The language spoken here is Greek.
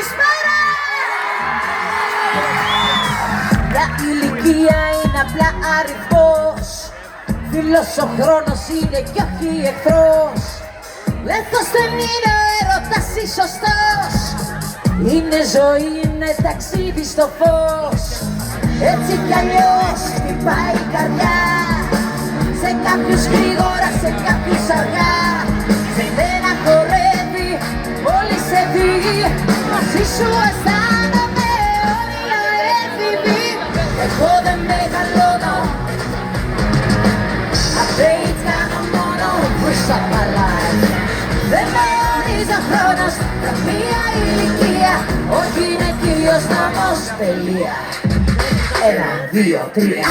Καλησπέρα! Για ηλικία είναι απλά αριθμός. Φίλος ο χρόνος είναι κι όχι εχθρός. Λάθος δεν είναι ο έρωτας ή σωστός. Είναι ζωή, είναι ταξίδι στο φως. Έτσι κι αλλιώς χτυπάει η καρδιά. Σε κάποιους γρήγορα, σε κάποιους αργά. Σε μένα χορεύει, όλοι σε δει. Μαζί σου αισθάνομαι όλα έφηβη. Εγώ δεν μεγαλώνω, updates κάνω μόνο, push up my life. Δεν με ορίζει ο χρόνος, καμία ηλικία. Όχι είναι κύριος νόμος, τελεία. 1, 2, 3.